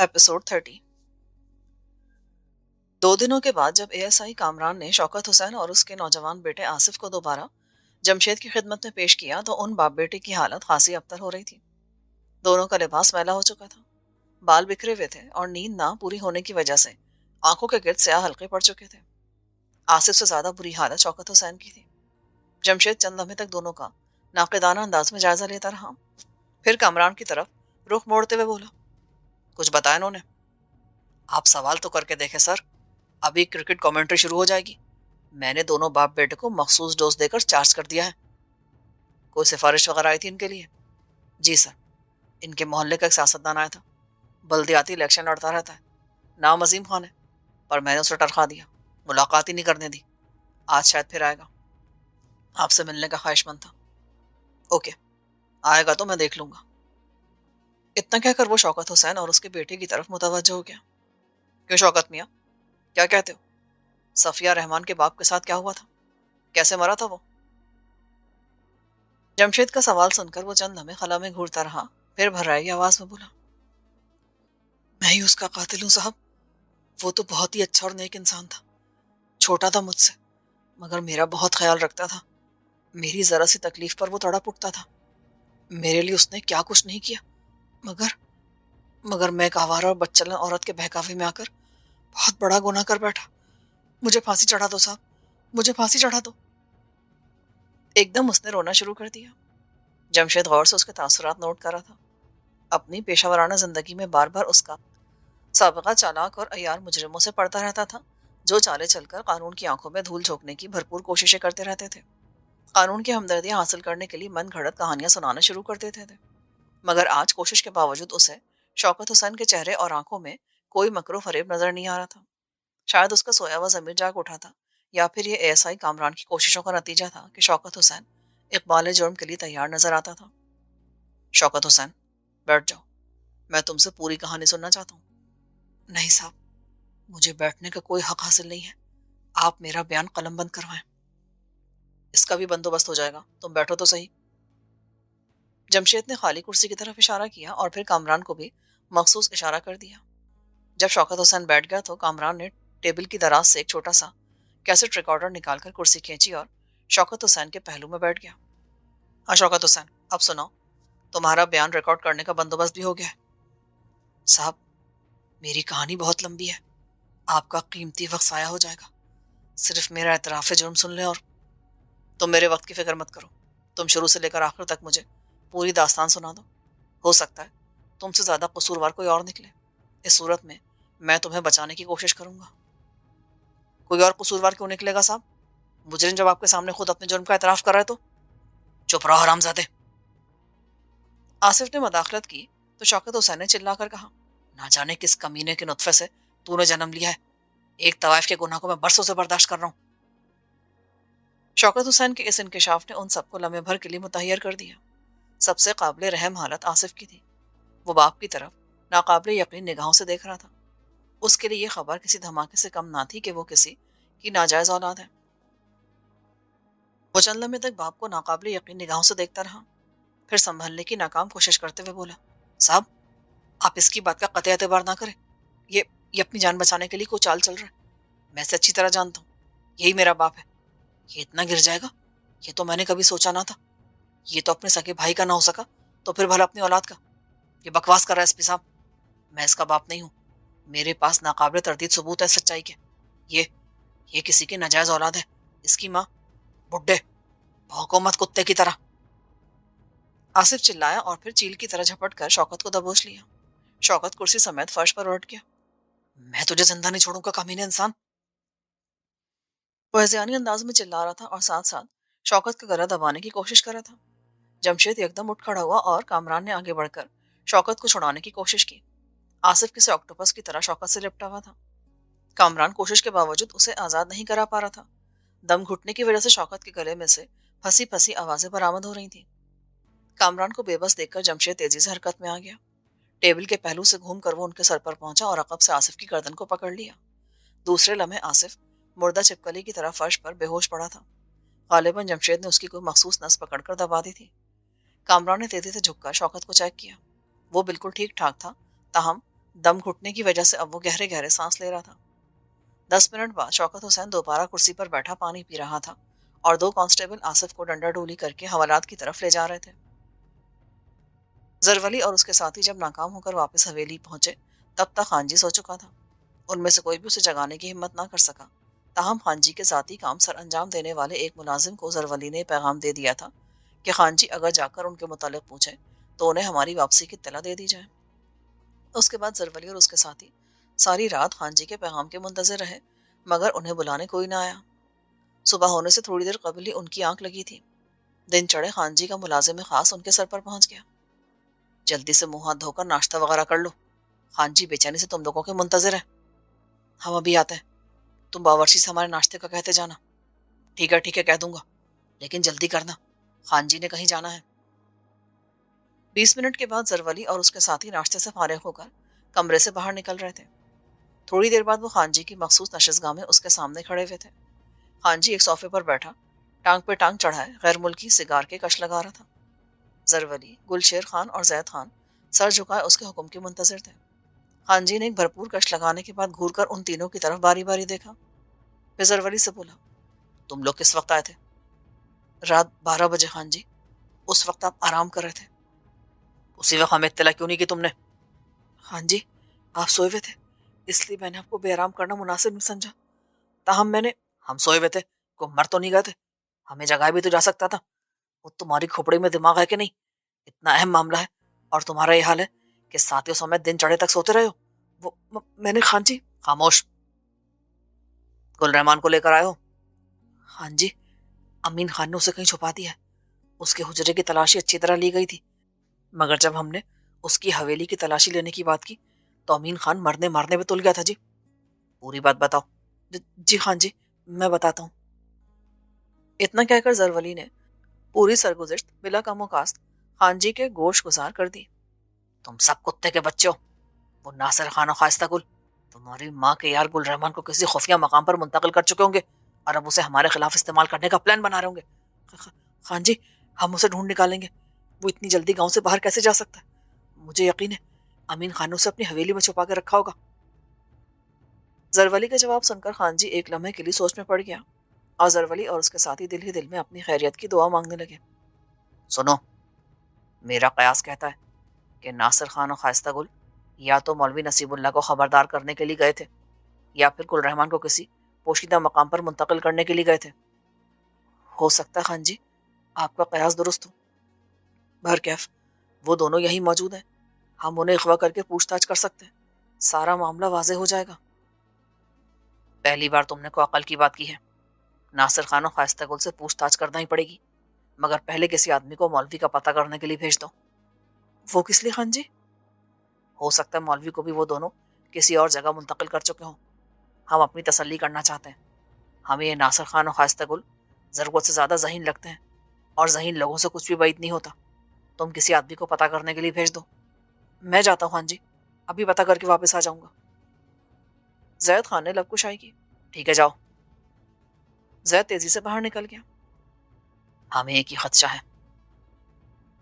Episode 30। 2 दिनों के बाद जब एएसआई कामरान ने शौकत हुसैन और उसके नौजवान बेटे आसिफ को दोबारा जमशेद की खिदमत में पेश किया तो उन बाप बेटे की हालत खासी अबतर हो रही थी। दोनों का लिबास मैला हो चुका था, बाल बिखरे हुए थे और नींद ना पूरी होने की वजह से आंखों के गिर्द स्याह हल्के पड़ चुके थे। आसिफ से ज्यादा बुरी हालत शौकत हुसैन की थी। जमशेद चंद लम्हे तक दोनों का नाकिदाना अंदाज में जायजा लेता रहा, फिर कामरान की तरफ रुख मोड़ते हुए बोला, कुछ बताया इन्होंने? आप सवाल तो करके देखे सर, अभी क्रिकेट कमेंट्री शुरू हो जाएगी। मैंने दोनों बाप बेटे को मखसूस डोज देकर चार्ज कर दिया है। कोई सिफारिश वगैरह आई थी इनके लिए? जी सर, इनके मोहल्ले का एक सियासतदान आया था, बल्दियाती इलेक्शन लड़ता रहता है, नाम अजीम खान है, पर मैंने उसे टरखा दिया, मुलाकात ही नहीं करने दी। आज शायद फिर आएगा, आपसे मिलने का ख्वाहिशमंद था। ओके, आएगा तो मैं देख लूंगा। इतना कहकर वो शौकत हुसैन और उसके बेटे की तरफ मुतवज्जो हो गया। क्यों शौकत मियाँ, क्या कहते हो? सफिया रहमान के बाप के साथ क्या हुआ था? कैसे मरा था वो? जमशेद का सवाल सुनकर वो चंद लम्हे खला में घूरता रहा, फिर भर्राई आवाज में बोला, मैं ही उसका कातिल हूँ साहब। वो तो बहुत ही अच्छा और नेक इंसान था, छोटा था मुझसे, मगर मेरा बहुत ख्याल रखता था। मेरी जरा सी तकलीफ पर वो तड़प उठता था। मेरे लिए उसने क्या कुछ नहीं किया, मगर मगर मैं एक आवारा और बदचलन औरत के बहकावे में आकर बहुत बड़ा गुनाह कर बैठा। मुझे फांसी चढ़ा दो साहब, मुझे फांसी चढ़ा दो। एकदम उसने रोना शुरू कर दिया। जमशेद गौर से उसके तासुरात नोट कर रहा था। अपनी पेशावराना जिंदगी में बार बार उसका साबका चालाक और अय्यार मुजरिमों से पड़ता रहता था, जो चाले चलकर कानून की आंखों में धूल झोंकने की भरपूर कोशिशें करते रहते थे। कानून की हमदर्दियां हासिल करने के लिए मन घड़त कहानियां सुनाना शुरू कर देते थे। मगर आज कोशिश के बावजूद उसे शौकत हुसैन के चेहरे और आंखों में कोई मकरो फरेब नजर नहीं आ रहा था। शायद उसका सोया हुआ जमीर जाग उठा था, या फिर ये एएसआई कामरान की कोशिशों का नतीजा था कि शौकत हुसैन इकबाल जुर्म के लिए तैयार नजर आता था। शौकत हुसैन, बैठ जाओ, मैं तुमसे पूरी कहानी सुनना चाहता हूँ। नहीं साहब, मुझे बैठने का कोई हक हासिल नहीं है। आप मेरा बयान कलमबंद करवाएं। इसका भी बंदोबस्त हो जाएगा, तुम बैठो तो सही। जमशेद ने खाली कुर्सी की तरफ इशारा किया और फिर कामरान को भी मखसूस इशारा कर दिया। जब शौकत हुसैन बैठ गया तो कामरान ने टेबल की दराज से एक छोटा सा कैसेट रिकॉर्डर निकालकर कुर्सी खींची और शौकत हुसैन के पहलू में बैठ गया। हाँ शौकत हुसैन, अब सुनाओ, तुम्हारा बयान रिकॉर्ड करने का बंदोबस्त भी हो गया है। साहब, मेरी कहानी बहुत लंबी है, आपका कीमती वक्त ज़ाया हो जाएगा। सिर्फ मेरा एतराफ़ जुर्म सुन लें और तुम मेरे वक्त की फिक्र मत करो। तुम शुरू से लेकर आखिर तक मुझे पूरी दास्तान सुना दो। हो सकता है तुमसे ज़्यादा कसूरवार कोई और निकले। इस सूरत में मैं तुम्हें बचाने की कोशिश करूंगा। कोई और कसूरवार क्यों निकलेगा साहब? मुजरिम जब आपके सामने खुद अपने जुर्म का एतराफ़ कर रहा है तो? चुप रहो हरामजादे। आसिफ ने मदाखलत की तो शौकत हुसैन ने चिल्लाकर कहा, ना जाने किस कमीने के नुत्फे से तूने जन्म लिया है। एक तवाइफ के गुनाह को मैं बरसों से बर्दाश्त कर रहा हूँ। शौकत हुसैन के इस इंकशाफ ने उन सबको लम्हे भर के लिए मुतहैयर कर दिया। सबसे काबिल रहम हालत आसिफ की थी। वो बाप की तरफ नाकाबिल यकीन निगाहों से देख रहा था। उसके लिए ये खबर किसी धमाके से कम ना थी कि वो किसी की नाजायज औलाद है। वो चंद लम्हे तक बाप को नाकाबिल यकीन निगाहों से देखता रहा, फिर संभलने की नाकाम कोशिश करते हुए बोला, साहब, आप इसकी बात का कतई एतबार ना करें। ये अपनी जान बचाने के लिए कोई चाल चल रहा है। मैं इसे अच्छी तरह जानता हूँ, यही मेरा बाप है। ये इतना गिर जाएगा, ये तो मैंने कभी सोचा ना था। ये तो अपने सगे भाई का ना हो सका तो फिर भला अपनी औलाद का। ये बकवास कर रहा है एसपी साहब, मैं इसका बाप नहीं हूँ। मेरे पास नाकाबिल तरदीद सबूत है सच्चाई के। ये ये किसी की नाजायज औलाद है। इसकी माँ बुड्ढे, भौंको मत कुत्ते की तरह। आसिफ चिल्लाया और फिर चील की तरह झपट कर शौकत को दबोच लिया। शौकत कुर्सी समेत फर्श पर उलट गया। मैं तुझे जिंदा नहीं छोड़ूंगा कमीने इंसान। वह ज़ियानी अंदाज में चिल्ला रहा था और साथ साथ शौकत का गला दबाने की कोशिश कर रहा था। जमशेद एकदम उठ खड़ा हुआ और कामरान ने आगे बढ़कर शौकत को छुड़ाने की कोशिश की। आसिफ किसी ऑक्टोपस की तरह शौकत से लिपटा हुआ था। कामरान कोशिश के बावजूद उसे आज़ाद नहीं करा पा रहा था। दम घुटने की वजह से शौकत के गले में से फंसी फंसी आवाजें बरामद हो रही थी। कामरान को बेबस देखकर जमशेद तेजी से हरकत में आ गया। टेबल के पहलू से घूमकर वो उनके सर पर पहुंचा और अकब से आसिफ की गर्दन को पकड़ लिया। दूसरे लम्हे आसिफ मुर्दा छिपकली की तरह फर्श पर बेहोश पड़ा था। गालिबन जमशेद ने उसकी कोई मखसूस नस पकड़कर दबा दी थी। कामरान ने तेजी से झुककर शौकत को चेक किया। वो बिल्कुल ठीक ठाक था, ताहम दम घुटने की वजह से अब वो गहरे गहरे सांस ले रहा था। 10 मिनट बाद शौकत हुसैन दोबारा कुर्सी पर बैठा पानी पी रहा था और दो कांस्टेबल आसिफ को डंडा डोली करके हवालात की तरफ ले जा रहे थे। जरवली और उसके साथी जब नाकाम होकर वापस हवेली पहुंचे तब तक खान जी सो चुका था। उनमें से कोई भी उसे जगाने की हिम्मत ना कर सका। ताहम खान जी के साथी काम सर अंजाम देने वाले एक मुलाजिम को जरवली ने पैगाम दे दिया था कि खान जी अगर जाकर उनके मुतालिक पूछें तो उन्हें हमारी वापसी की इत्तला दे दी जाए। उसके बाद जरवली और उसके साथी सारी रात खान जी के पैगाम के मुंतजर रहे, मगर उन्हें बुलाने कोई ना आया। सुबह होने से थोड़ी देर कबल ही उनकी आंख लगी थी। दिन चढ़े खान जी का मुलाजिम खास उनके सर पर पहुंच गया। जल्दी से मुंह हाथ धोकर नाश्ता वगैरह कर लो, खान जी बेचैनी से तुम लोगों के मुंतजर हैं। हम अभी आते हैं, तुम बावर्ची से हमारे नाश्ते का कहते जाना। ठीक है कह दूंगा, लेकिन जल्दी करना, खान जी ने कहीं जाना है। 20 मिनट के बाद जरवली और उसके साथी नाश्ते से फारिग होकर कमरे से बाहर निकल रहे थे। थोड़ी देर बाद वो खान जी की मखसूस नशस्तगाह में उसके सामने खड़े हुए थे। खान जी एक सोफे पर बैठा टांग पे टांग चढ़ाए गैर मुल्की सिगार के कश लगा रहा था। जरवली, गुलशेर खान और जैद खान सर झुकाए उसके हुक्म के मुंतजर थे। खान जी ने एक भरपूर कश लगाने के बाद घूर कर उन तीनों की तरफ बारी बारी देखा। फिर जरवली से बोला, तुम लोग किस वक्त आए थे? रात 12 बजे खान जी, उस वक्त आप आराम कर रहे थे। उसी वक्त हमें इत्तला क्यों नहीं की तुमने? खान जी, आप सोए हुए थे, इसलिए मैंने आपको बेआराम करना मुनासिब नहीं समझा। ताहम मैंने हम सोए हुए थे, को मर तो नहीं गए थे, हमें जगाया भी तो जा सकता था। वो तुम्हारी खोपड़ी में दिमाग है कि नहीं? इतना अहम मामला है और तुम्हारा ये हाल है कि साथियों समेत दिन चढ़े तक सोते रहे हो। मैंने खान जी। खामोश, गुल रहमान को लेकर आए हो? खान जी, अमीन खान ने उसे कहीं छुपा दिया है। उसके हुजरे की तलाशी अच्छी तरह ली गई थी, मगर जब हमने उसकी हवेली की तलाशी लेने की बात की तो अमीन खान मरने मारने में तुल गया था जी। पूरी बात बताओ। जी खान जी, मैं बताता हूँ। इतना कहकर जरवली ने पूरी सरगुज़श्त बिला कमोकास्त खान जी के गोश गुजार कर दी। तुम सब कुत्ते के बच्चे हो। वो नासिर खान और खास्ता गुल तुम्हारी माँ के यार गुल रहमान को किसी खुफिया मकाम पर मुंतकिल कर चुके होंगे और अब उसे हमारे खिलाफ इस्तेमाल करने का प्लान बना रहे होंगे। खान जी, हम उसे ढूंढ निकालेंगे। वो इतनी जल्दी गांव से बाहर कैसे जा सकता है? मुझे यकीन है अमीन खान ने उसे अपनी हवेली में छुपा कर रखा होगा। जरवली का जवाब सुनकर खान जी एक लम्हे के लिए सोच में पड़ गया और जरवली और उसके साथी दिल ही दिल में अपनी खैरियत की दुआ मांगने लगे। सुनो, मेरा कयास कहता है कि नासिर खान और खास्ता गुल या तो मौलवी नसीबुल्लाह को खबरदार करने के लिए गए थे या फिर गुल रहमान को किसी पोशीदा मकाम पर मुंतकिल करने के लिए गए थे। हो सकता है खान जी, आपका कयास दुरुस्त हो। बहरकैफ वो दोनों यहीं मौजूद हैं, हम उन्हें अगवा करके पूछताछ कर सकते हैं, सारा मामला वाजे हो जाएगा। पहली बार तुमने को अकल की बात की है। नासिर खान और खास्ता गुल से पूछताछ करना ही पड़ेगी, मगर पहले किसी आदमी को मौलवी का पता करने के लिए भेज दो। वो किस लिए खान जी? हो सकता है मौलवी को भी वो दोनों किसी और जगह मुंतकिल कर चुके हों। हम अपनी तसल्ली करना चाहते हैं। हमें ये नासिर खान और खास्ता गुल ज़रूरत से ज़्यादा ज़हीन लगते हैं और ज़हीन लोगों से कुछ भी बैद नहीं होता। तुम किसी आदमी को पता करने के लिए भेज दो। मैं जाता हूँ खान जी, अभी पता करके वापस आ जाऊंगा। जैद खान ने लबकुशाई की। ठीक है, जाओ। जैद तेजी से बाहर निकल गया। हमें एक ही खदशा है।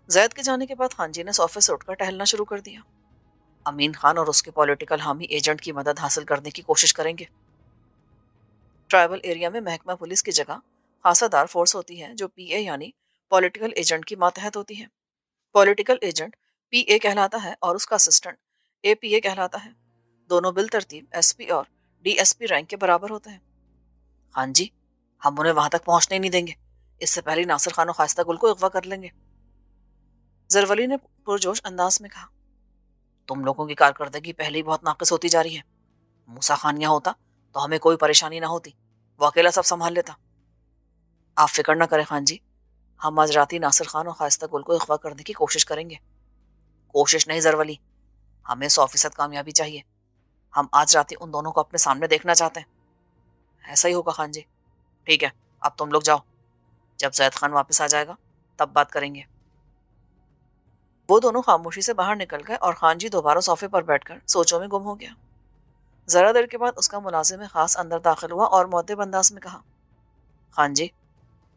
जैद के जाने के बाद खान जी ने सोफे से उठकर टहलना शुरू कर दिया। अमीन खान और उसके पॉलिटिकल हामी एजेंट की मदद हासिल करने की कोशिश करेंगे। ट्राइबल एरिया में महकमा पुलिस की जगह खासादार फोर्स होती है जो पीए यानी पॉलिटिकल एजेंट की मातहत होती है। पॉलिटिकल एजेंट पीए कहलाता है और उसका असिस्टेंट एपीए कहलाता है। दोनों बिल तरतीब एसपी और डीएसपी रैंक के बराबर होते हैं। हाँ जी, हम उन्हें वहां तक पहुंचने नहीं देंगे, इससे पहले नासिर खान और खास्ता गुल को अगवा कर लेंगे। जरवली ने पुरजोश अंदाज में कहा, तुम लोगों की कारकर्दगी पहले ही बहुत नाकिस होती जा रही है। मूसा खान यहाँ होता तो हमें कोई परेशानी ना होती, वो अकेला सब संभाल लेता। आप फिक्र ना करें खान जी, हम आज रात ही नासिर खान और खास्ता गुल को अगवा करने की कोशिश करेंगे। कोशिश नहीं जरवली, हमें 100% कामयाबी चाहिए। हम आज रात ही उन दोनों को अपने सामने देखना चाहते हैं। ऐसा ही होगा खान जी। ठीक है, अब तुम लोग जाओ, जब जैद खान वापस आ जाएगा तब बात करेंगे। वो दोनों खामोशी से बाहर निकल गए और खान जी दोबारा सोफे पर बैठकर सोचों में गुम हो गया। जरा देर के बाद उसका मुलाजिम खास अंदर दाखिल हुआ और मुअद्दिब अंदाज में कहा, खान जी,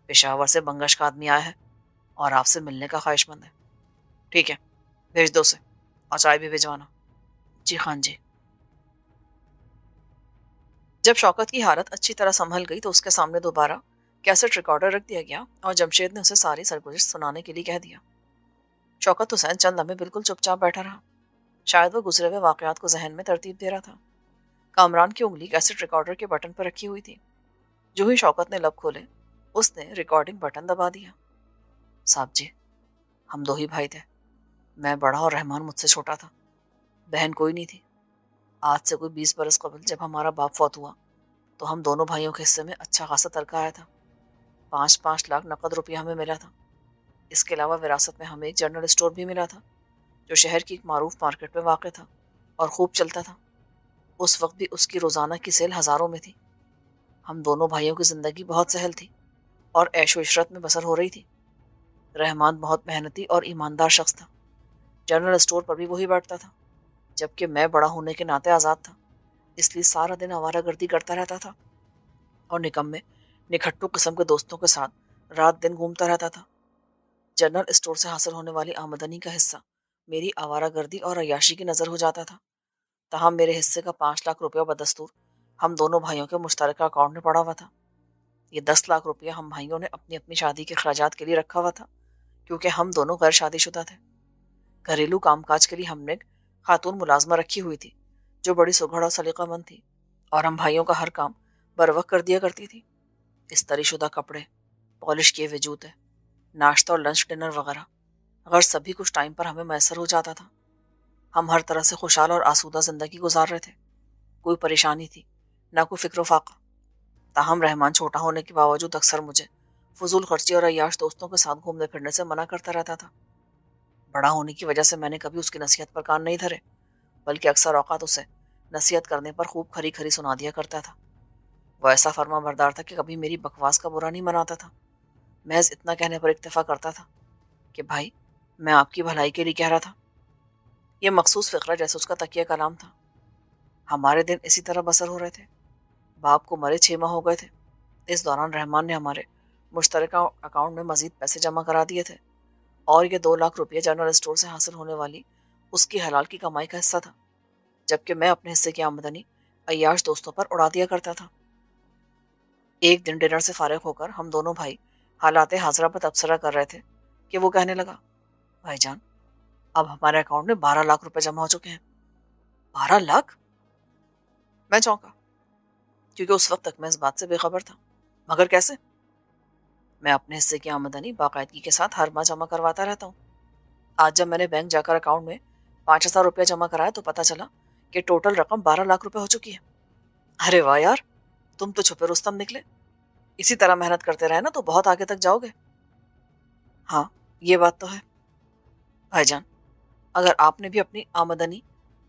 पेशावर से बंगश का आदमी आया है और आपसे मिलने का ख्वाहिशमंद है। ठीक है, भेज दो उसे और चाय भी भिजवाना। جی خان جی۔ جب شوکت کی حالت اچھی طرح سنبھل گئی تو اس کے سامنے دوبارہ کیسٹ ریکارڈر رکھ دیا گیا اور جمشید نے اسے ساری سرگزشت سنانے کے لیے کہہ دیا۔ شوکت حسین چند لمحے بالکل چپ چاپ بیٹھا رہا، شاید وہ گزرے ہوئے واقعات کو ذہن میں ترتیب دے رہا تھا۔ کامران کی انگلی کیسٹ ریکارڈر کے بٹن پر رکھی ہوئی تھی۔ جو ہی شوکت نے لب کھولے اس نے ریکارڈنگ بٹن دبا دیا۔ صاحب جی، ہم دو ہی بھائی تھے، میں بڑا اور رحمان مجھ سے چھوٹا تھا، بہن کوئی نہیں تھی۔ آج سے کوئی 20 برس قبل جب ہمارا باپ فوت ہوا تو ہم دونوں بھائیوں کے حصے میں اچھا خاصا ترکہ آیا تھا۔ 5 لاکھ نقد روپیہ ہمیں ملا تھا۔ اس کے علاوہ وراثت میں ہمیں ایک جنرل اسٹور بھی ملا تھا جو شہر کی ایک معروف مارکیٹ میں واقع تھا اور خوب چلتا تھا۔ اس وقت بھی اس کی روزانہ کی سیل ہزاروں میں تھی۔ ہم دونوں بھائیوں کی زندگی بہت سہل تھی اور عیش و عشرت میں بسر ہو رہی تھی۔ رحمان بہت محنتی اور ایماندار شخص تھا، جنرل اسٹور پر بھی وہی بیٹھتا تھا، جبکہ میں بڑا ہونے کے ناطے آزاد تھا، اس لیے سارا دن آوارہ گردی کرتا رہتا تھا اور نکمے نکھٹو قسم کے دوستوں کے ساتھ رات دن گھومتا رہتا تھا۔ جنرل اسٹور سے حاصل ہونے والی آمدنی کا حصہ میری آوارہ گردی اور عیاشی کی نظر ہو جاتا تھا، تاہم میرے حصے کا 5 لاکھ روپیہ بدستور ہم دونوں بھائیوں کے مشترکہ اکاؤنٹ میں پڑا ہوا تھا۔ یہ 10 لاکھ روپیہ ہم بھائیوں نے اپنی اپنی شادی کے اخراجات کے لیے رکھا ہوا تھا، کیونکہ ہم دونوں غیر شادی شدہ تھے۔ گھریلو کام کاج کے لیے ہم نے ایک خاتون ملازمہ رکھی ہوئی تھی جو بڑی سگھڑ اور سلیقہ مند تھی اور ہم بھائیوں کا ہر کام بروقت کر دیا کرتی تھی۔ استری شدہ کپڑے، پالش کیے ہوئے جوتے، ناشتہ اور لنچ ڈنر وغیرہ غرض سبھی کچھ ٹائم پر ہمیں میسر ہو جاتا تھا۔ ہم ہر طرح سے خوشحال اور آسودہ زندگی گزار رہے تھے، کوئی پریشانی تھی نہ کوئی فکر و فاقہ۔ تاہم رحمان چھوٹا ہونے کے باوجود اکثر مجھے فضول خرچی اور عیاش دوستوں کے ساتھ گھومنے پھرنے سے منع کرتا رہتا تھا۔ بڑا ہونے کی وجہ سے میں نے کبھی اس کی نصیحت پر کان نہیں دھرے، بلکہ اکثر اوقات اسے نصیحت کرنے پر خوب کھری کھری سنا دیا کرتا تھا۔ وہ ایسا فرما بردار تھا کہ کبھی میری بکواس کا برا نہیں مناتا تھا، محض اتنا کہنے پر اکتفا کرتا تھا کہ بھائی میں آپ کی بھلائی کے لیے کہہ رہا تھا۔ یہ مخصوص فقرہ جیسے اس کا تکیہ کلام تھا۔ ہمارے دن اسی طرح بسر ہو رہے تھے۔ باپ کو مرے 6 ماہ ہو گئے تھے۔ اس دوران رحمان نے ہمارے مشترکہ اکاؤنٹ میں مزید پیسے جمع کرا دیے تھے اور یہ 2 لاکھ روپیہ جنرل اسٹور سے حاصل ہونے والی اس کی حلال کی کمائی کا حصہ تھا، جبکہ میں اپنے حصے کی آمدنی عیاش دوستوں پر اڑا دیا کرتا تھا۔ ایک دن ڈنر سے فارغ ہو کر ہم دونوں بھائی حالات حاضرہ پر تبصرہ کر رہے تھے کہ وہ کہنے لگا، بھائی جان اب ہمارے اکاؤنٹ میں 12 لاکھ روپے جمع ہو چکے ہیں۔ 12 لاکھ؟ میں چونکا، کیونکہ اس وقت تک میں اس بات سے بے خبر تھا۔ مگر کیسے؟ میں اپنے حصے کی آمدنی باقاعدگی کے ساتھ ہر ماہ جمع کرواتا رہتا ہوں۔ آج جب میں نے بینک جا کر اکاؤنٹ میں 5,000 روپیہ جمع کرایا تو پتا چلا کہ ٹوٹل رقم 12 لاکھ روپے ہو چکی ہے۔ ارے واہ یار، تم تو چھپے رستم نکلے، اسی طرح محنت کرتے رہے نا تو بہت آگے تک جاؤ گے۔ ہاں یہ بات تو ہے۔ بھائی جان اگر آپ نے بھی اپنی آمدنی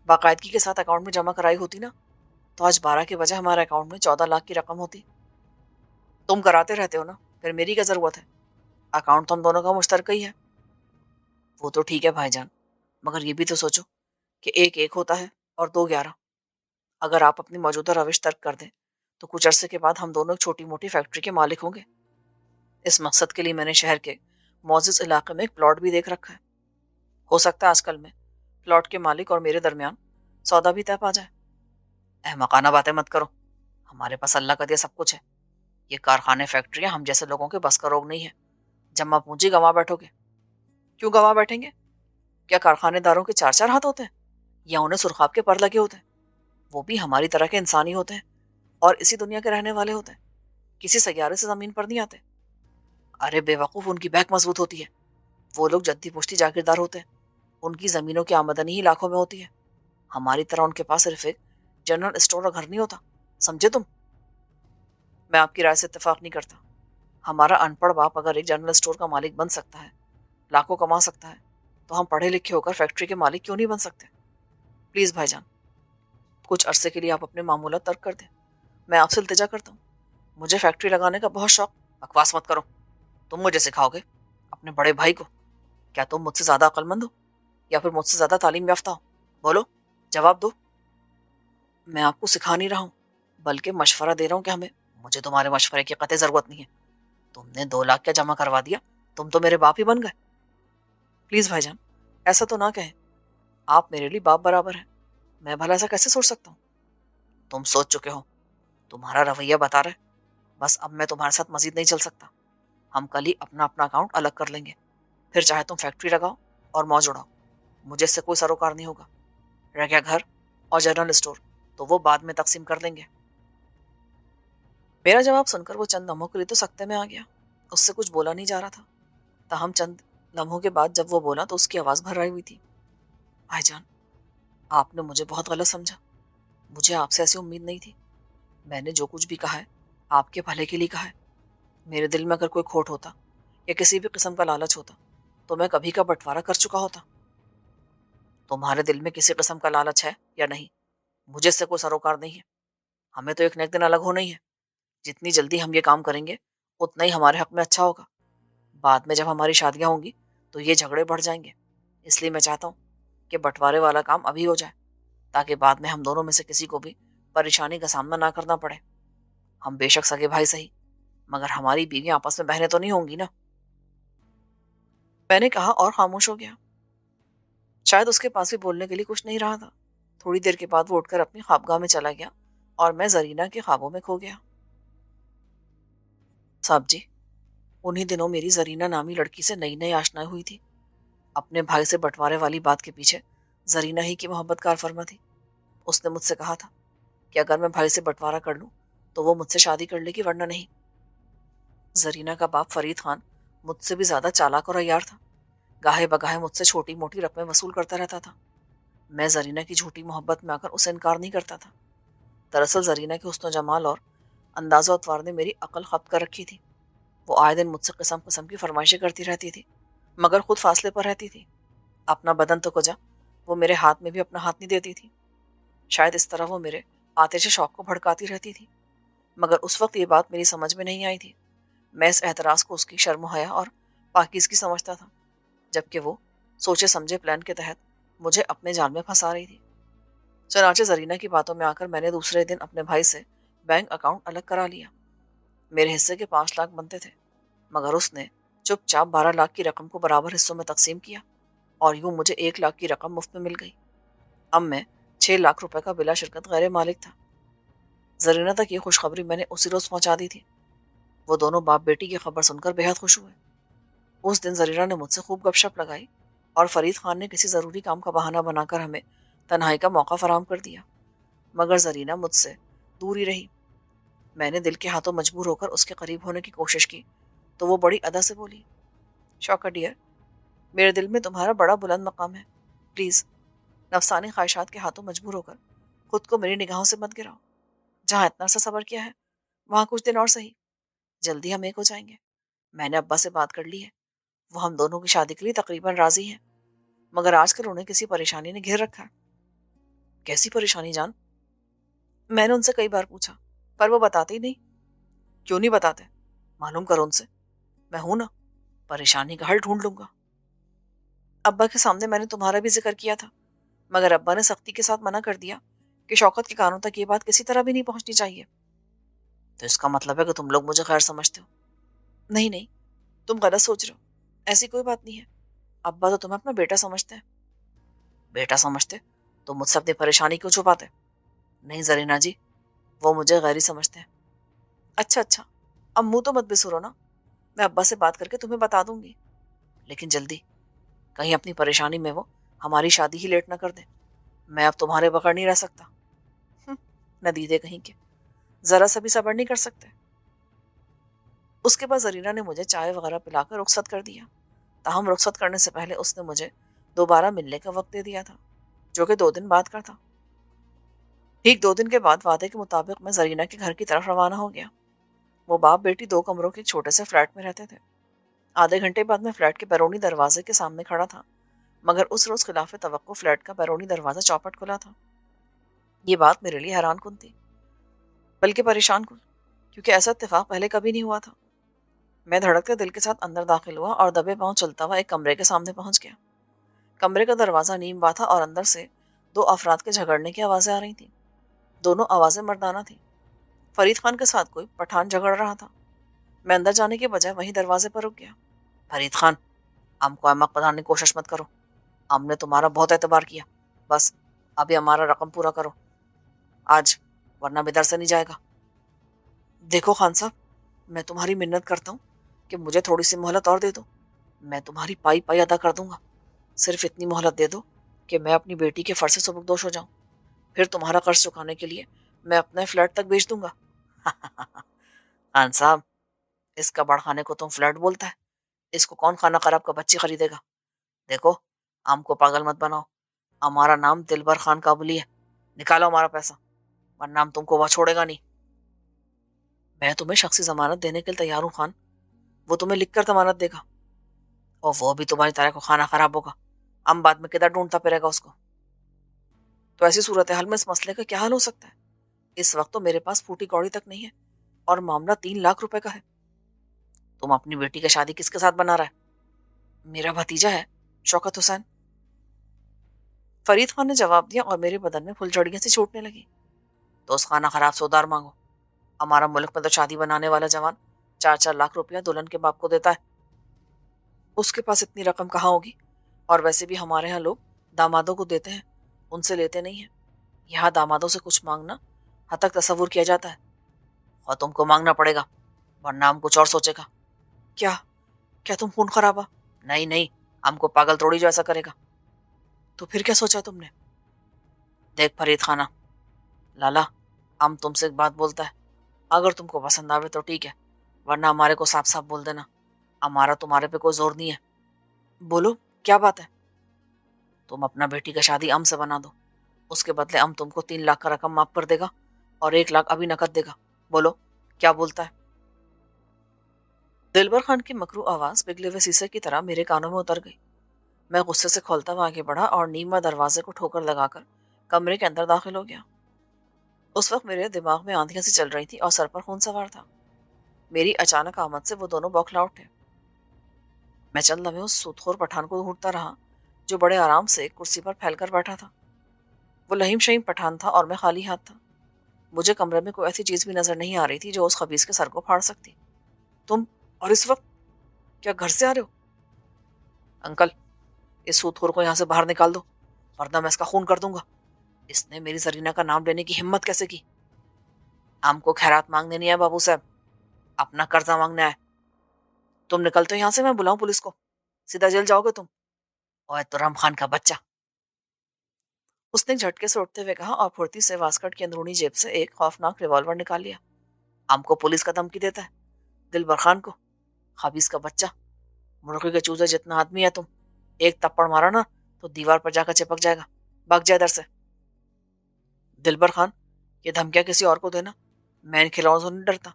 باقاعدگی کے ساتھ اکاؤنٹ میں جمع کرائی ہوتی نا تو آج 12 کے بجائے ہمارے اکاؤنٹ میں 14 لاکھ کی رقم ہوتی۔ تم کراتے رہتے ہو نا، پھر میری کیا ضرورت ہے؟ اکاؤنٹ تو ہم دونوں کا مشترکہ ہی ہے۔ وہ تو ٹھیک ہے بھائی جان، مگر یہ بھی تو سوچو کہ ایک ایک ہوتا ہے اور دو 11۔ اگر آپ اپنی موجودہ روش ترک کر دیں تو کچھ عرصے کے بعد ہم دونوں ایک چھوٹی موٹی فیکٹری کے مالک ہوں گے۔ اس مقصد کے لیے میں نے شہر کے معزز علاقے میں ایک پلاٹ بھی دیکھ رکھا ہے۔ ہو سکتا ہے آج کل میں پلاٹ کے مالک اور میرے درمیان سودا بھی طے پا جائے۔ احمقانہ باتیں مت کرو، ہمارے پاس اللہ کا دیا سب کچھ ہے۔ یہ کارخانے فیکٹریاں ہم جیسے لوگوں کے بس کا روگ نہیں ہے۔ جمع پونجی گنوا بیٹھو گے۔ کیوں گنوا بیٹھیں گے؟ کیا کارخانے داروں کے 4 ہاتھ ہوتے ہیں یا انہیں سرخاب کے پر لگے ہوتے ہیں؟ وہ بھی ہماری طرح کے انسانی ہوتے ہیں اور اسی دنیا کے رہنے والے ہوتے ہیں، کسی سیارے سے زمین پر نہیں آتے۔ ارے بے وقوف، ان کی بیک مضبوط ہوتی ہے۔ وہ لوگ جدی پشتی جاگیردار ہوتے ہیں، ان کی زمینوں کی آمدنی ہی لاکھوں میں ہوتی ہے۔ ہماری طرح ان کے پاس صرف ایک جنرل اسٹور اور گھر نہیں ہوتا، سمجھے تم؟ میں آپ کی رائے سے اتفاق نہیں کرتا۔ ہمارا ان پڑھ باپ اگر ایک جنرل اسٹور کا مالک بن سکتا ہے، لاکھوں کما سکتا ہے، تو ہم پڑھے لکھے ہو کر فیکٹری کے مالک کیوں نہیں بن سکتے؟ پلیز بھائی جان کچھ عرصے کے لیے آپ اپنے معمولات ترک کر دیں، میں آپ سے التجا کرتا ہوں۔ مجھے فیکٹری لگانے کا بہت شوق۔ بکواس مت کرو، تم مجھے سکھاؤ گے اپنے بڑے بھائی کو؟ کیا تم مجھ سے زیادہ عقل مند ہو یا پھر مجھ سے زیادہ تعلیم یافتہ ہو؟ بولو، جواب دو۔ میں آپ کو سکھا نہیں رہا ہوں بلکہ مشورہ دے رہا ہوں کہ مجھے تمہارے مشورے کی قطعی ضرورت نہیں ہے۔ تم نے 2 لاکھ کیا جمع کروا دیا، تم تو میرے باپ ہی بن گئے۔ پلیز بھائی جان ایسا تو نہ کہیں، آپ میرے لیے باپ برابر ہیں۔ मैं भला ऐसा कैसे सोच सकता हूँ? तुम सोच चुके हो, तुम्हारा रवैया बता रहा है। बस अब मैं तुम्हारे साथ मजीद नहीं चल सकता। हम कल ही अपना अपना अकाउंट अलग कर लेंगे। फिर चाहे तुम फैक्ट्री लगाओ और मौज उड़ाओ, मुझे इससे कोई सरोकार नहीं होगा। रह गया घर और जनरल स्टोर, तो वो बाद में तकसीम कर लेंगे। मेरा जवाब सुनकर वो चंद लम्हों के लिए तो सख्ते में आ गया। उससे कुछ बोला नहीं जा रहा था। ताहम चंद लम्हों के बाद जब वो बोला तो उसकी आवाज़ भर आई हुई थी। भाईजान, आपने मुझे बहुत गलत समझा। मुझे आपसे ऐसी उम्मीद नहीं थी। मैंने जो कुछ भी कहा है आपके भले के लिए कहा है। मेरे दिल में अगर कोई खोट होता या किसी भी किस्म का लालच होता तो मैं कभी का बंटवारा कर चुका होता। तुम्हारे दिल में किसी किस्म का लालच है या नहीं, मुझे इससे कोई सरोकार नहीं है। हमें तो एक न एक दिन अलग होना ही है। जितनी जल्दी हम ये काम करेंगे उतना ही हमारे हक में अच्छा होगा। बाद में जब हमारी शादियां होंगी तो ये झगड़े बढ़ जाएंगे। इसलिए मैं चाहता हूँ कि बंटवारे वाला काम अभी हो जाए, ताकि बाद में हम दोनों में से किसी को भी परेशानी का सामना ना करना पड़े। हम बेशक सगे भाई सही, मगर हमारी बीवियां आपस में बहनें तो नहीं होंगी ना। मैंने कहा और खामोश हो गया। शायद उसके पास भी बोलने के लिए कुछ नहीं रहा था। थोड़ी देर के बाद वो उठकर अपनी ख्वाबगाह में चला गया और मैं जरीना के ख्वाबों में खो गया। साहब जी, उन्हीं दिनों मेरी जरीना नामी लड़की से नई नई आशनाएं हुई थी। अपने भाई से बंटवारे वाली बात के पीछे जरीना ही की मोहब्बत कार फरमा थी। उसने मुझसे कहा था कि अगर मैं भाई से बंटवारा कर लूं तो वो मुझसे शादी कर लेगी, वरना नहीं। जरीना का बाप फरीद खान मुझसे भी ज्यादा चालाक और अय्यार था। गाहे बगाहे मुझसे छोटी मोटी रकमें वसूल करता रहता था। मैं जरीना की झूठी मोहब्बत में आकर उसे इनकार नहीं करता था। दरअसल जरीना के हुस्न जमाल और अंदाज़ो अतवार ने मेरी अकल खप्त कर रखी थी। वो आए दिन मुझसे किस्म किस्म की फरमाइशें करती रहती थी, मगर खुद फासले पर रहती थी। अपना बदन तो कुजा, वो मेरे हाथ में भी अपना हाथ नहीं देती थी। शायद इस तरह वो मेरे आतिश शौक को भड़काती रहती थी, मगर उस वक्त ये बात मेरी समझ में नहीं आई थी। मैं इस एतराज़ को उसकी शर्म हया और पाकीज़गी समझता था, जबकि वो सोचे समझे प्लान के तहत मुझे अपने जाल में फंसा रही थी। चनाचे जरीना की बातों में आकर मैंने दूसरे दिन अपने भाई से बैंक अकाउंट अलग करा लिया। मेरे हिस्से के 5 लाख बनते थे, मगर उसने चुपचाप 12 लाख की रकम को बराबर हिस्सों में तकसीम किया और यूं मुझे 1 लाख की रकम मुफ्त में मिल गई। अब मैं 6 लाख रुपए का बिला शिरकत गैर मालिक था। जरीना तक ये खुशखबरी मैंने उसी रोज पहुंचा दी थी। वो दोनों बाप बेटी की खबर सुनकर बेहद खुश हुए। उस दिन जरीना ने मुझसे खूब गपशप लगाई और फरीद खान ने किसी ज़रूरी काम का बहाना बनाकर हमें तन्हाई का मौका फराहम कर दिया, मगर जरीना मुझसे दूर ही रही। मैंने दिल के हाथों मजबूर होकर उसके करीब होने की कोशिश की तो वो बड़ी अदा से बोली, शौकत डियर, मेरे दिल में तुम्हारा बड़ा बुलंद मकाम है। प्लीज़ नफसानी ख्वाहिशात के हाथों मजबूर होकर खुद को मेरी निगाहों से मत गिराओ। जहाँ इतना सा सब्र किया है वहाँ कुछ दिन और सही, जल्दी हम एक हो जाएंगे। मैंने अब्बा से बात कर ली है, वो हम दोनों की शादी के लिए तकरीबन राजी हैं, मगर आजकल उन्हें किसी परेशानी ने घेर रखा है। कैसी परेशानी जान? मैंने उनसे कई बार पूछा, पर वो बताते ही नहीं। क्यों नहीं बताते? मालूम करो उनसे। मैं हूं ना, परेशानी का हल ढूंढ लूंगा। अब्बा के सामने मैंने तुम्हारा भी जिक्र किया था, मगर अब्बा ने सख्ती के साथ मना कर दिया कि शौकत के कानों तक ये बात किसी तरह भी नहीं पहुंचनी चाहिए। तो इसका मतलब है कि तुम लोग मुझे खैर समझते हो? नहीं नहीं, तुम गलत सोच रहे हो। ऐसी कोई बात नहीं है। अब्बा तो तुम्हें अपना बेटा समझते हैं। बेटा समझते तो मुझसे अपनी परेशानी क्यों छुपाते? नहीं जरीना जी, वो मुझे गैर ही समझते हैं। अच्छा अच्छा, अब मुंह तो मत बिसरो ना। मैं अब्बा से बात करके तुम्हें बता दूंगी, लेकिन जल्दी, कहीं अपनी परेशानी में वो हमारी शादी ही लेट ना कर दे। मैं अब तुम्हारे बगैर नहीं रह सकता। हम्म, नदीदे कहीं के, जरा सा भी सब्र नहीं कर सकते। उसके बाद जरीना ने मुझे चाय वगैरह पिलाकर रुखसत कर दिया। ताहम रुखसत करने से पहले उसने मुझे दोबारा मिलने का वक्त दे दिया था, जो कि 2 दिन बाद का था। ठीक 2 दिन के बाद वादे के मुताबिक मैं जरीना के घर की तरफ रवाना हो गया। वो बाप बेटी 2 कमरों के एक छोटे से फ्लैट में रहते थे। आधे घंटे बाद मैं फ्लैट के बैरूनी दरवाजे के सामने खड़ा था, मगर उस रोज खिलाफ तवक्को फ्लैट का बैरूनी दरवाजा चौपट खुला था। ये बात मेरे लिए हैरान कुन थी, बल्कि परेशान कुन, क्योंकि ऐसा इत्तेफाक पहले कभी नहीं हुआ था। मैं धड़कते दिल के साथ अंदर दाखिल हुआ और दबे पांव चलता हुआ एक कमरे के सामने पहुंच गया। कमरे का दरवाजा नीम बा था और अंदर से 2 अफराद के झगड़ने की आवाजें आ रही थी। दोनों आवाजें मर्दाना थी। फरीद खान के साथ कोई पठान झगड़ रहा था। मैं अंदर जाने के बजाय वहीं दरवाजे पर रुक गया। फरीद खान, हमको अहमक बनाने की कोशिश मत करो। हमने तुम्हारा बहुत एतबार किया, बस ابھی ہمارا رقم پورا کرو آج، ورنہ ادھر سے نہیں جائے گا۔ دیکھو خان صاحب، میں تمہاری منت کرتا ہوں کہ مجھے تھوڑی سی مہلت اور دے دو، میں تمہاری پائی پائی ادا کر دوں گا۔ صرف اتنی مہلت دے دو کہ میں اپنی بیٹی کے فرض سے سبکدوش ہو جاؤں، پھر تمہارا قرض چکانے کے لیے میں اپنا فلیٹ تک بیچ دوں گا۔ خان صاحب، اس کا بڑھانے کو تم فلیٹ بولتا ہے؟ اس کو کون خانہ خراب کا بچی خریدے گا؟ دیکھو، ہم کو پاگل مت بناؤ، ہمارا نام دلبر خان کابلی ہے، نکالو ہمارا پیسہ ورنہ ہم تم کو وہاں چھوڑے گا نہیں۔ میں تمہیں شخصی ضمانت دینے کے لیے تیار ہوں خان، وہ تمہیں لکھ کر ضمانت دے گا، اور وہ بھی تمہاری طرح کو خانہ خراب ہوگا، ہم بعد میں کدھر ڈھونڈتا پھرے گا اس کو۔ تو ایسی صورتحال میں اس مسئلے کا کیا حل ہو سکتا ہے؟ اس وقت تو میرے پاس پھوٹی کوڑی تک نہیں ہے، اور معاملہ 3 لاکھ روپے کا ہے۔ تم اپنی بیٹی کی شادی کس کے ساتھ بنا رہا ہے؟ میرا بھتیجا ہے، شوکت حسین۔ فرید خان نے جواب دیا اور میرے بدن میں پھلجھڑیاں سی چھوٹنے لگی۔ تو اس خانہ خراب سے ادار مانگو، ہمارا ملک میں تو شادی بنانے والا جوان 4 4 لاکھ روپیہ دلہن کے باپ کو دیتا ہے، اس کے پاس اتنی رقم کہاں ہوگی؟ اور ویسے بھی ہمارے ہاں لوگ دامادوں کو دیتے ہیں، ان سے لیتے نہیں ہیں۔ یہاں دامادوں سے کچھ مانگنا حد تک تصور کیا جاتا ہے، اور تم کو مانگنا پڑے گا ورنہ ہم کچھ اور سوچے گا۔ کیا کیا تم خون خرابہ؟ نہیں نہیں، ہم کو پاگل توڑی جو ایسا کرے گا۔ تو پھر کیا سوچا تم نے؟ دیکھ فرید خانہ، لالا، ہم تم سے ایک بات بولتا ہے، اگر تم کو پسند آوے تو ٹھیک ہے، ورنہ ہمارے کو صاف صاف بول دینا، ہمارا تمہارے پہ کوئی زور نہیں ہے۔ بولو کیا بات ہے؟ تم اپنا بیٹی کا شادی ہم سے بنا دو، اس کے بدلے ہم تم کو 3 لاکھ کا رقم معاف کر دے گا اور 1 لاکھ ابھی نقد دے گا۔ بولو کیا بولتا ہے؟ دلبر خان کی مکرو آواز پگھلے ہوئے شیشے کی طرح میرے کانوں میں اتر گئی۔ میں غصے سے کھولتا ہوا آگے بڑھا اور نیما دروازے کو ٹھوکر لگا کر کمرے کے اندر داخل ہو گیا۔ اس وقت میرے دماغ میں آندھیاں سی چل رہی تھی اور سر پر خون سوار تھا۔ میری اچانک آمد سے وہ دونوں بوکھلا اٹھے۔ میں چند لمحے اس سودخور پٹھان کو ڈھونڈتا رہا جو بڑے آرام سے ایک کرسی پر پھیل کر بیٹھا تھا۔ وہ لہیم شہیم پٹھان تھا اور میں خالی ہاتھ تھا۔ مجھے کمرے میں کوئی ایسی چیز بھی نظر نہیں آ رہی تھی جو اس خبیث کے سر کو پھاڑ سکتی۔ تم اور اس وقت کیا گھر سے آ رہے ہو؟ انکل، اس سودخور کو یہاں سے باہر نکال دو ورنہ میں اس کا خون کر دوں گا۔ اس نے میری زرینہ کا نام لینے کی ہمت کیسے کی؟ ہم کو خیرات مانگنے نہیں ہے بابو صاحب، اپنا قرضہ مانگنا ہے۔ تم نکلتے ہو یہاں سے، میں بلاؤں پولیس کو؟ سیدھا جیل جاؤ گے تم۔ اوے ترم خان کا بچہ، اس نے جھٹکے سے اٹھتے ہوئے کہا اور پھرتی سے واسکٹ کی اندرونی جیب سے ایک خوفناک ریوالور نکال لیا۔ ہم کو پولیس کا دھمکی دیتا ہے؟ دلبر خان کو؟ خبیث کا بچہ، مرغی کے چوزے جتنا آدمی ہے تم، ایک تپڑ مارا نا تو دیوار پر جا کر چپک جائے گا، بھاگ جائے ادھر سے۔ دلبر خان، یہ دھمکیاں کسی اور کو دینا، میں ان کھلونوں سے نہیں ڈرتا،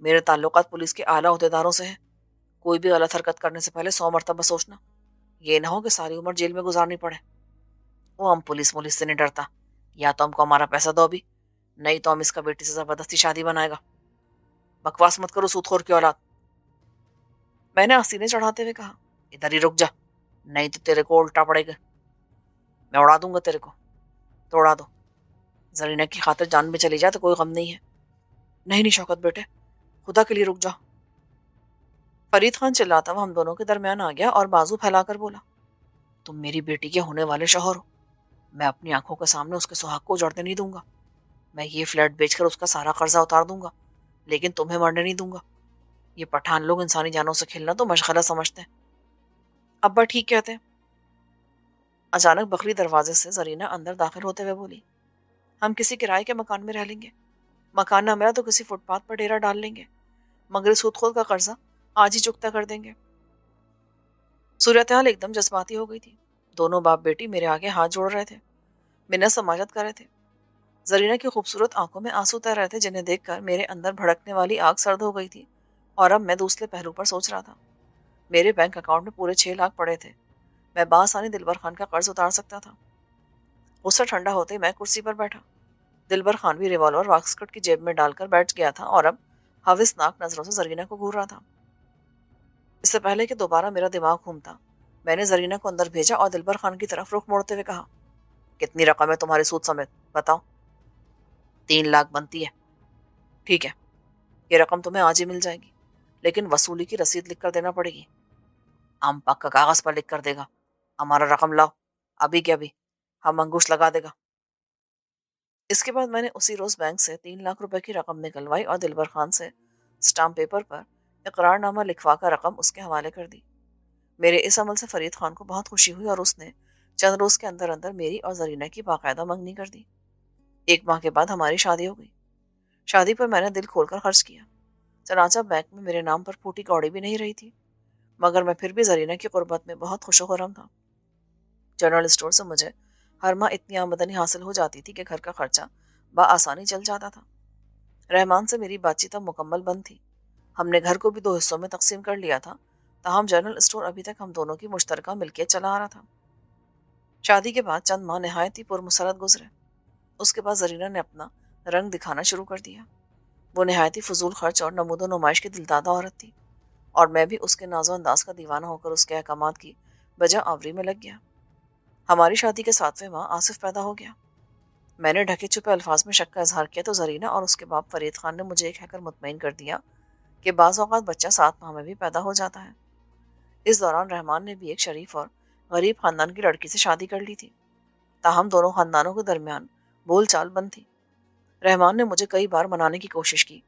میرے تعلقات پولیس کے اعلیٰ عہدیداروں سے ہیں، کوئی بھی غلط حرکت کرنے سے پہلے 100 مرتبہ سوچنا، یہ نہ ہو کہ ساری عمر جیل میں گزارنی پڑے۔ وہ ہم پولیس سے نہیں ڈرتا، یا تو ہم کو ہمارا پیسہ دو ابھی، نہیں تو ہم اس کا بیٹی سے زبردستی شادی بنائے گا۔ بکواس مت کرو سودخور کی اولاد، میں نے آستینے چڑھاتے ہوئے کہا۔ ادھر ہی رک جا، نہیں تو تیرے کو الٹا پڑے گا، میں اڑا دوں گا تیرے کو۔ تو اڑا دو، زرینہ کی خاطر جان میں چلی جائے تو کوئی غم نہیں ہے۔ نہیں نہیں شوکت بیٹے، خدا کے لیے رک جا۔ فرید خان چلاتا ہوا ہم دونوں کے درمیان آ گیا اور بازو پھیلا کر بولا، تم میری بیٹی کے ہونے والے شوہر ہو، میں اپنی آنکھوں کے سامنے اس کے سہاگ کو اجڑنے نہیں دوں گا، میں یہ فلیٹ بیچ کر اس کا سارا قرضہ اتار دوں گا، لیکن تمہیں مرنے نہیں دوں گا۔ یہ پٹھان لوگ انسانی جانوں سے کھیلنا تو مشغلہ سمجھتے ہیں۔ ابا ٹھیک کہتے ہیں۔ اچانک بکری دروازے سے زرینہ اندر داخل ہوتے ہوئے بولی، ہم کسی کرائے کے مکان میں رہ لیں گے، مکان نہ ملا تو کسی فٹ پاتھ پر ڈیرا ڈال لیں گے، مگر سود خود کا قرضہ آج ہی چکتا کر دیں گے۔ صورتحال ایک دم جذباتی ہو گئی تھی۔ دونوں باپ بیٹی میرے آگے ہاتھ جوڑ رہے تھے، منت سماجت کر رہے تھے۔ زرینہ کی خوبصورت آنکھوں میں آنسو تیر رہے تھے جنہیں دیکھ کر میرے اندر بھڑکنے والی آگ سرد ہو گئی تھی، اور اب میں دوسرے پہلو پر سوچ رہا تھا۔ میرے بینک اکاؤنٹ میں پورے 6 لاکھ پڑے تھے، میں بآسانی دلبر خان کا قرض اتار سکتا تھا۔ غصہ ٹھنڈا ہوتے میں کرسی پر بیٹھا۔ دلبر خان بھی ریوالور واسکٹ کی جیب میں ڈال کر بیٹھ گیا تھا اور اب ہوسناک نظروں سے زرینہ کو گھور رہا تھا۔ اس سے پہلے کہ دوبارہ میرا دماغ گھومتا، میں نے زرینہ کو اندر بھیجا اور دلبر خان کی طرف رخ موڑتے ہوئے کہا، کتنی رقم ہے تمہاری سود سمیت بتاؤ؟ 3 لاکھ بنتی ہے۔ ٹھیک ہے، یہ رقم تمہیں آج ہی مل جائے گی، لیکن وصولی کی رسید لکھ کر دینا پڑے گی۔ ہم پکا کاغذ پر لکھ کر دے گا، ہمارا رقم لاؤ ابھی کے ابھی، ہم انگوش لگا دے گا۔ اس کے بعد میں نے اسی روز بینک سے 3 لاکھ روپے کی رقم نکلوائی اور دلبر خان سے اسٹامپ پیپر پر اقرار نامہ لکھوا کر رقم اس کے حوالے کر دی۔ میرے اس عمل سے فرید خان کو بہت خوشی ہوئی اور اس نے چند روز کے اندر اندر میری اور زرینہ کی باقاعدہ منگنی کر دی۔ 1 ماہ کے بعد ہماری شادی ہو گئی۔ شادی پر میں نے دل کھول کر خرچ کیا، چنانچہ بینک میں میرے نام پر پھوٹی کوڑی بھی نہیں رہی تھی، مگر میں پھر بھی زرینہ کی قربت میں بہت خوش و خرم تھا۔ جنرل اسٹور سے مجھے ہر ماہ اتنی آمدنی حاصل ہو جاتی تھی کہ گھر کا خرچہ بآسانی چل جاتا تھا۔ رحمان سے میری بات چیت اب مکمل بند تھی۔ ہم نے گھر کو بھی 2 حصوں میں تقسیم کر لیا تھا، تاہم جنرل اسٹور ابھی تک ہم دونوں کی مشترکہ ملکیت چلا آ رہا تھا۔ شادی کے بعد چند ماہ نہایت ہی پرمسرت گزرے۔ اس کے بعد زرینہ نے اپنا رنگ دکھانا شروع کر دیا۔ وہ نہایت ہی فضول خرچ اور نمود و نمائش کی دلدادہ عورت تھی، اور میں بھی اس کے ناز و انداز کا دیوانہ ہو کر اس کے احکامات کی بجا آوری میں لگ گیا۔ ہماری شادی کے 7ویں ماہ آصف پیدا ہو گیا۔ میں نے ڈھکے چھپے الفاظ میں شک کا اظہار کیا تو زرینہ اور اس کے باپ فرید خان نے مجھے ایک کہہ کر مطمئن کر دیا کہ بعض اوقات بچہ 7 ماہ میں بھی پیدا ہو جاتا ہے۔ اس دوران رحمان نے بھی ایک شریف اور غریب خاندان کی لڑکی سے شادی کر لی تھی، تاہم دونوں خاندانوں کے درمیان بول چال بند تھی۔ رحمان نے مجھے کئی بار منانے کی کوشش کی،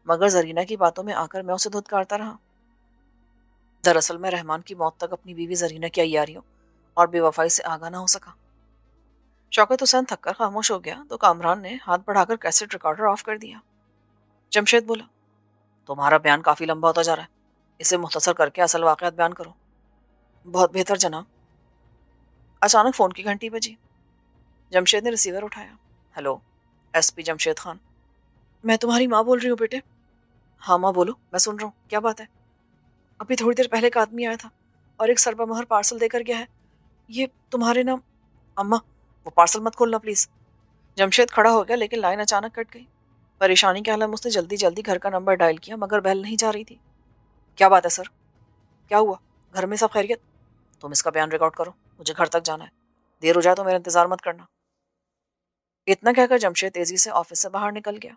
مگر زرینہ کی باتوں میں آ کر میں اسے دھتکارتا رہا۔ دراصل میں رحمان کی موت تک اپنی بیوی زرینہ کی عیاریوں اور بے وفائی سے آگاہ نہ ہو سکا۔ شوکت حسین تھک کر خاموش ہو گیا تو کامران نے ہاتھ بڑھا کر کیسٹ ریکارڈر آف کر دیا۔ جمشید بولا، تمہارا بیان کافی لمبا ہوتا جا رہا ہے، اسے مختصر کر کے اصل واقعات بیان کرو۔ بہت بہتر جناب۔ اچانک فون کی گھنٹی بجی۔ جمشید نے ریسیور اٹھایا۔ Hello, S P Jamshed Khan. میں تمہاری ماں بول رہی ہوں بیٹے۔ ہاں ماں بولو، میں سن رہا ہوں، کیا بات ہے؟ ابھی تھوڑی دیر پہلے ایک آدمی آیا تھا اور ایک سربا مہر پارسل دے کر گیا ہے، یہ تمہارے نام۔ اماں، وہ پارسل مت کھولنا پلیز۔ جمشید کھڑا ہو گیا لیکن لائن اچانک کٹ گئی۔ پریشانی کے عالم اس نے جلدی جلدی گھر کا نمبر ڈائل کیا مگر بیل نہیں جا رہی تھی۔ کیا بات ہے سر؟ کیا ہوا؟ گھر میں سب خیریت؟ تم اس کا بیان ریکارڈ کرو، مجھے گھر تک جانا ہے، دیر ہو جائے تو میرا انتظار مت کرنا۔ اتنا کہہ کر جمشید تیزی سے آفس سے باہر نکل گیا۔